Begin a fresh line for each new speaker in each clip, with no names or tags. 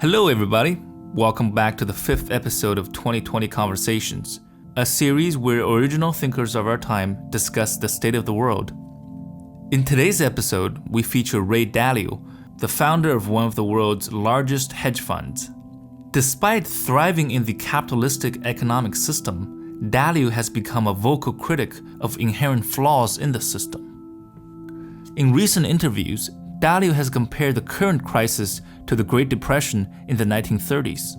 Hello, everybody. Welcome back to the fifth episode of 2020 Conversations, a series where original thinkers of our time discuss the state of the world. In today's episode, we feature Ray Dalio, the founder of one of the world's largest hedge funds. Despite thriving in the capitalistic economic system, Dalio has become a vocal critic of inherent flaws in the system. In recent interviews, Dalio has compared the current crisis to the Great Depression in the 1930s.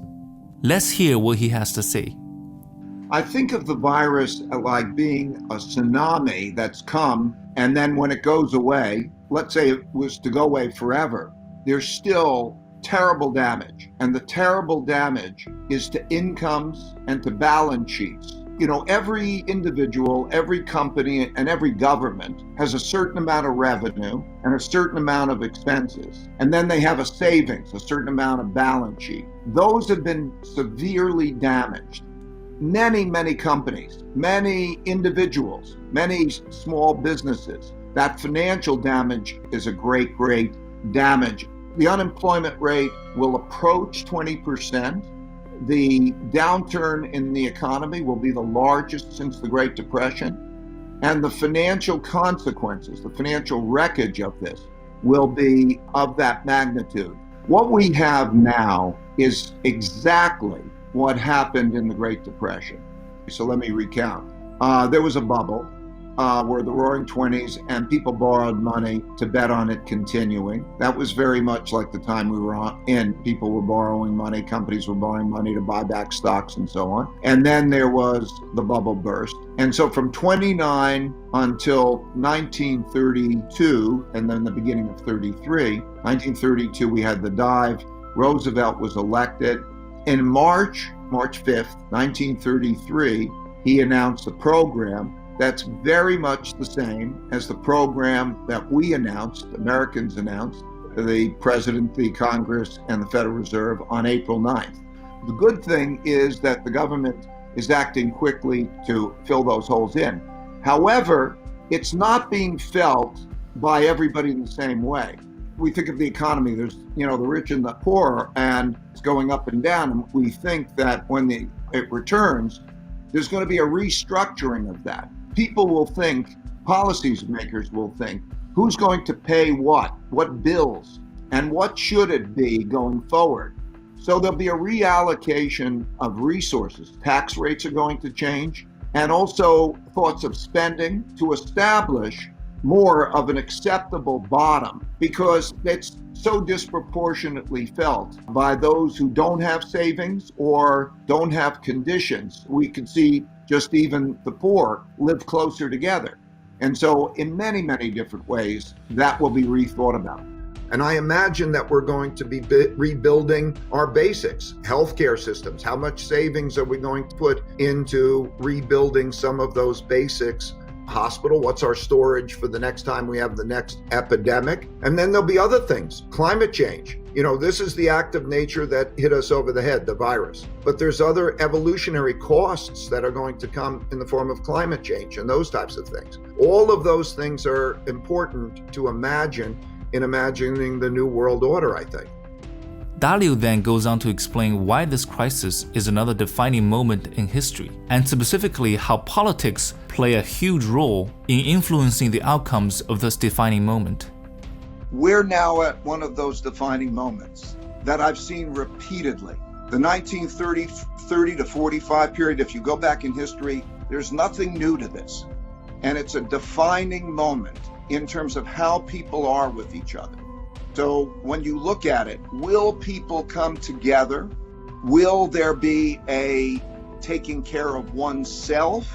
Let's hear what he has to say.
I think of the virus like being a tsunami that's come, and then when it goes away, let's say it was to go away forever, there's still terrible damage. And the terrible damage is to incomes and to balance sheets. You know, every individual, every company, and every government has a certain amount of revenue and a certain amount of expenses. And then they have a savings, a certain amount of balance sheet. Those have been severely damaged. Many companies, many individuals, many small businesses, that financial damage is a great damage. The unemployment rate will approach 20%. The downturn in the economy will be the largest since the Great Depression, and the financial consequences, the financial wreckage of this will be of that magnitude. What we have now is exactly what happened in the Great Depression. So let me recount. There was a bubble where the Roaring '20s, and people borrowed money to bet on it continuing. That was very much like the time we were in. People were borrowing money, companies were borrowing money to buy back stocks and so on. And then there was the bubble burst. And so from 29 until 1932, and then the beginning of 33, 1932, we had the dive. Roosevelt was elected. In March 5th, 1933, he announced a program that's very much the same as the program that we announced, Americans announced, the President, the Congress, and the Federal Reserve on April 9th. The good thing is that the government is acting quickly to fill those holes in. However, it's not being felt by everybody in the same way. We think of the economy, there's, the rich and the poor, and it's going up and down. And we think that when it returns, there's going to be a restructuring of that. People will think, policymakers will think, who's going to pay what bills, and what should it be going forward? So there'll be a reallocation of resources. Tax rates are going to change, and also thoughts of spending to establish more of an acceptable bottom, because it's so disproportionately felt by those who don't have savings or don't have conditions. We can see just even the poor live closer together. And so in many different ways, that will be rethought about. And I imagine that we're going to be rebuilding our basics, healthcare systems. How much savings are we going to put into rebuilding some of those basics? Hospital, what's our storage for the next time we have the next epidemic? And then there'll be other things, climate change. This is the act of nature that hit us over the head, the virus. But there's other evolutionary costs that are going to come in the form of climate change and those types of things. All of those things are important to imagine in imagining the new world order, I think.
Dalio then goes on to explain why this crisis is another defining moment in history, and specifically how politics play a huge role in influencing the outcomes of this defining moment.
We're now at one of those defining moments that I've seen repeatedly. The 1930 to 45 period, if you go back in history, there's nothing new to this. And it's a defining moment in terms of how people are with each other. So when you look at it, will people come together? Will there be a taking care of oneself?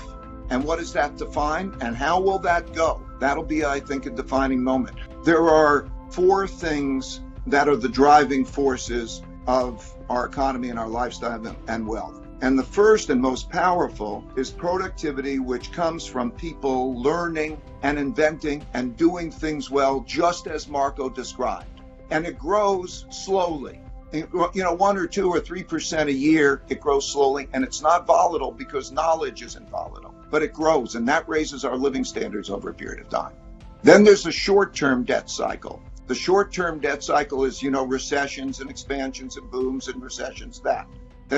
And what does that define? And how will that go? That'll be, I think, a defining moment. There are four things that are the driving forces of our economy and our lifestyle and wealth. And the first and most powerful is productivity, which comes from people learning and inventing and doing things well, just as Marco described. And it grows slowly. 1 or 2 or 3% a year, it grows slowly, and it's not volatile because knowledge isn't volatile, but it grows, and that raises our living standards over a period of time. Then there's a short-term debt cycle. The short-term debt cycle is, recessions and expansions and booms and recessions, that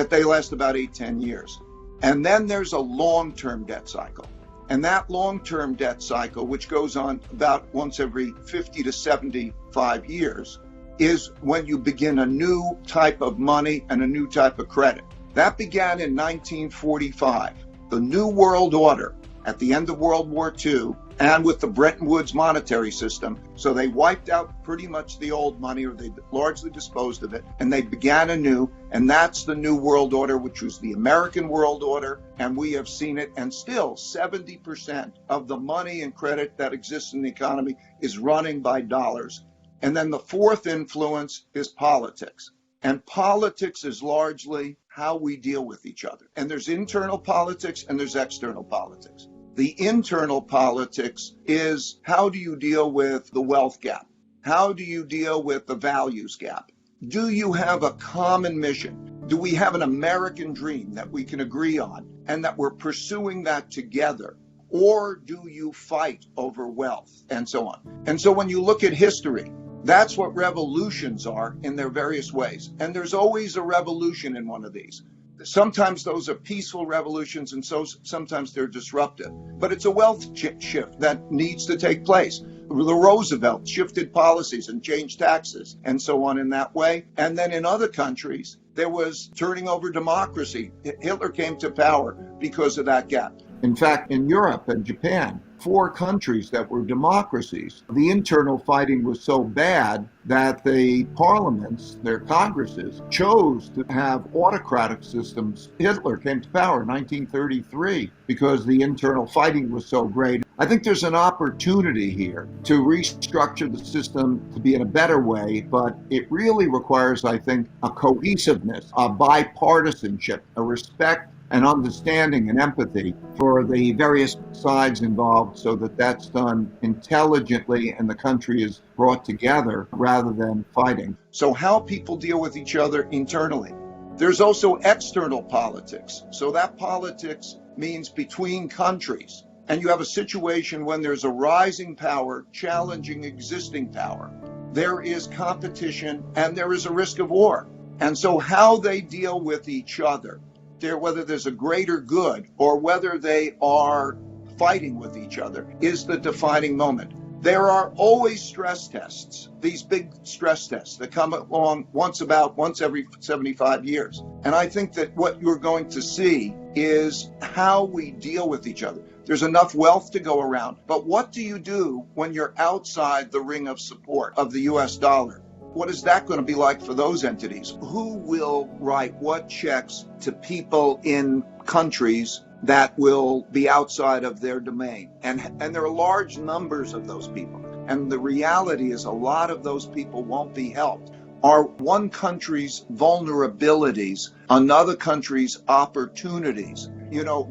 they last about 8-10 years. And then there's a long-term debt cycle. And that long-term debt cycle, which goes on about once every 50 to 75 years, is when you begin a new type of money and a new type of credit. That began in 1945, the New World Order at the end of World War II, and with the Bretton Woods monetary system. So they wiped out pretty much the old money, or they largely disposed of it, and they began anew. And that's the New World Order, which was the American World Order. And we have seen it. And still 70% of the money and credit that exists in the economy is running by dollars. And then the fourth influence is politics. And politics is largely how we deal with each other. And there's internal politics and there's external politics. The internal politics is, how do you deal with the wealth gap? How do you deal with the values gap? Do you have a common mission? Do we have an American dream that we can agree on and that we're pursuing that together? Or do you fight over wealth and so on? And so when you look at history, that's what revolutions are in their various ways. And there's always a revolution in one of these. Sometimes those are peaceful revolutions, and so sometimes they're disruptive. But it's a wealth shift that needs to take place. The Roosevelt shifted policies and changed taxes and so on in that way. And then in other countries, there was turning over democracy. Hitler came to power because of that gap. In fact, in Europe and Japan, 4 countries that were democracies, the internal fighting was so bad that the parliaments, their congresses, chose to have autocratic systems. Hitler came to power in 1933 because the internal fighting was so great. I think there's an opportunity here to restructure the system to be in a better way, but it really requires, I think, a cohesiveness, a bipartisanship, a respect and understanding and empathy for the various sides involved, so that that's done intelligently and the country is brought together rather than fighting. So how people deal with each other internally. There's also external politics. So that politics means between countries. And you have a situation when there's a rising power challenging existing power. There is competition and there is a risk of war. And so how they deal with each other, whether there's a greater good or whether they are fighting with each other, is the defining moment. There are always stress tests, these big stress tests that come along once every 75 years. And I think that what you're going to see is how we deal with each other. There's enough wealth to go around, but what do you do when you're outside the ring of support of the US dollar? What is that going to be like for those entities? Who will write what checks to people in countries that will be outside of their domain? And there are large numbers of those people. And the reality is a lot of those people won't be helped. Are one country's vulnerabilities another country's opportunities?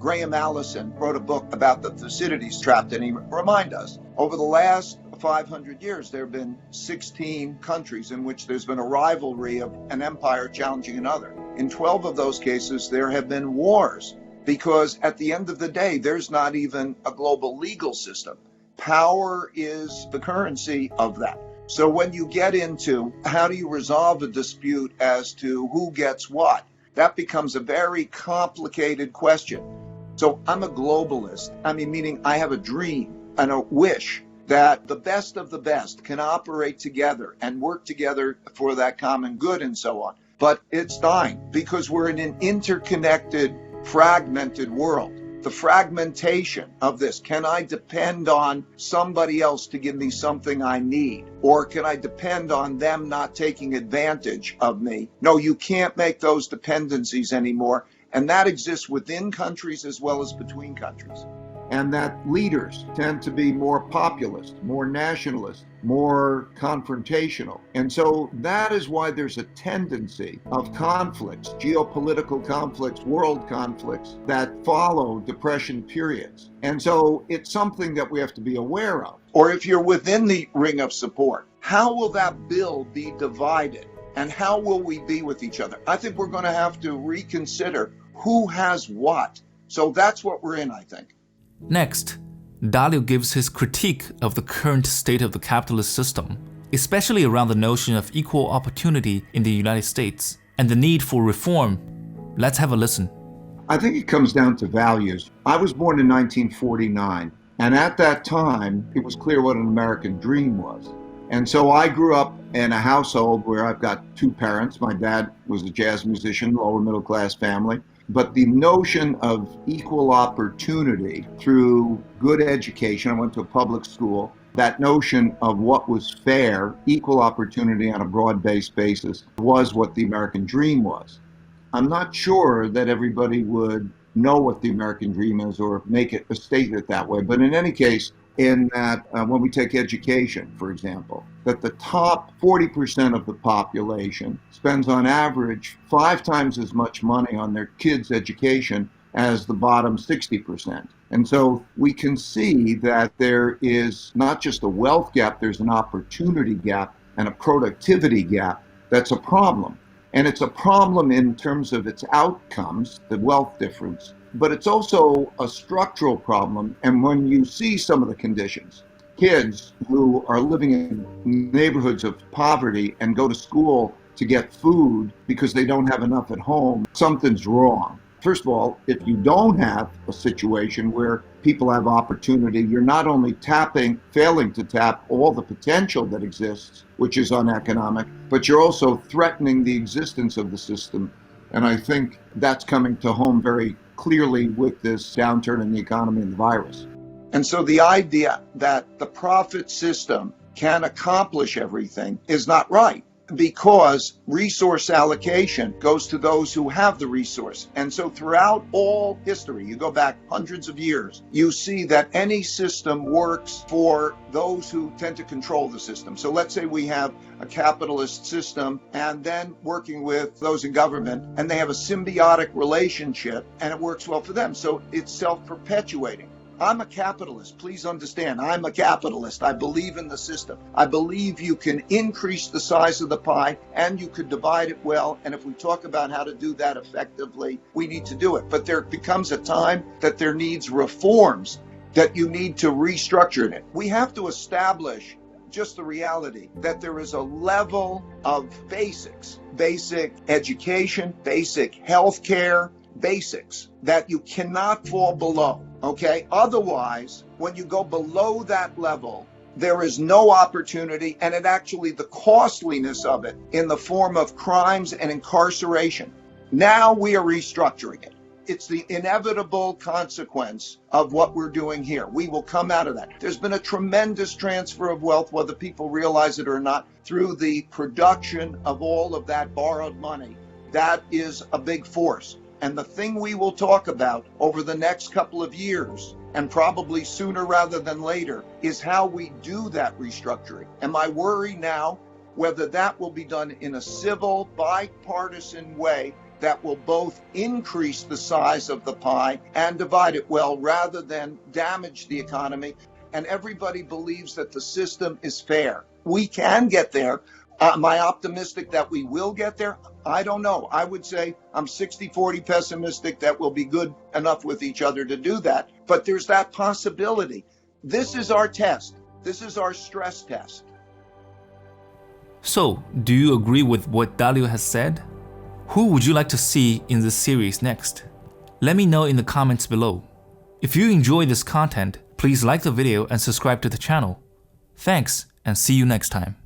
Graham Allison wrote a book about the Thucydides trap, and he reminded us, over the last 500 years, there have been 16 countries in which there's been a rivalry of an empire challenging another. In 12 of those cases, there have been wars, because at the end of the day, there's not even a global legal system. Power is the currency of that. So when you get into how do you resolve a dispute as to who gets what, that becomes a very complicated question. So I'm a globalist. Meaning I have a dream and a wish that the best of the best can operate together and work together for that common good and so on. But it's dying because we're in an interconnected, fragmented world. The fragmentation of this, can I depend on somebody else to give me something I need? Or can I depend on them not taking advantage of me? No, you can't make those dependencies anymore. And that exists within countries as well as between countries. And that leaders tend to be more populist, more nationalist, more confrontational. And so that is why there's a tendency of conflicts, geopolitical conflicts, world conflicts that follow depression periods. And so it's something that we have to be aware of. Or if you're within the ring of support, how will that bill be divided? And how will we be with each other? I think we're going to have to reconsider who has what. So that's what we're in, I think.
Next, Dalio gives his critique of the current state of the capitalist system. especially around the notion of equal opportunity in the United States and the need for reform. Let's have a listen.
I think it comes down to values. I was born in 1949, and at that time, it was clear what an American dream was. And so I grew up in a household where I've got two parents. My dad was a jazz musician, lower middle class family. But the notion of equal opportunity through good education, I went to a public school, that notion of what was fair, equal opportunity on a broad-based basis, was what the American dream was. I'm not sure that everybody would know what the American dream is or make it state it that way. But in any case, in that when we take education, for example, that the top 40% of the population spends on average 5 times as much money on their kids' education as the bottom 60%. And so we can see that there is not just a wealth gap, there's an opportunity gap and a productivity gap that's a problem. And it's a problem in terms of its outcomes, the wealth difference, but it's also a structural problem. And when you see some of the conditions, kids who are living in neighborhoods of poverty and go to school to get food because they don't have enough at home, something's wrong. First of all, if you don't have a situation where people have opportunity, you're not only failing to tap all the potential that exists, which is uneconomic, but you're also threatening the existence of the system. And I think that's coming to home very clearly with this downturn in the economy and the virus. And so the idea that the profit system can accomplish everything is not right, because resource allocation goes to those who have the resource. And so throughout all history, you go back hundreds of years, you see that any system works for those who tend to control the system. So let's say we have a capitalist system and then working with those in government, and they have a symbiotic relationship and it works well for them. So it's self-perpetuating. I'm a capitalist. Please understand, I'm a capitalist. I believe in the system. I believe you can increase the size of the pie and you could divide it well. And if we talk about how to do that effectively, we need to do it. But there becomes a time that there needs reforms, that you need to restructure it. We have to establish just the reality that there is a level of basics, basic education, basic health care, basics that you cannot fall below. Okay? Otherwise, when you go below that level, there is no opportunity, and it actually, the costliness of it in the form of crimes and incarceration. Now we are restructuring it. It's the inevitable consequence of what we're doing here. We will come out of that. There's been a tremendous transfer of wealth, whether people realize it or not, through the production of all of that borrowed money. That is a big force. And the thing we will talk about over the next couple of years, and probably sooner rather than later, is how we do that restructuring. And my worry now, whether that will be done in a civil, bipartisan way that will both increase the size of the pie and divide it well, rather than damage the economy. And everybody believes that the system is fair. We can get there. Am I optimistic that we will get there? I don't know. I would say I'm 60-40 pessimistic that we'll be good enough with each other to do that. But there's that possibility. This is our test. This is our stress test.
So, do you agree with what Dalio has said? Who would you like to see in this series next? Let me know in the comments below. If you enjoy this content, please like the video and subscribe to the channel. Thanks, and see you next time.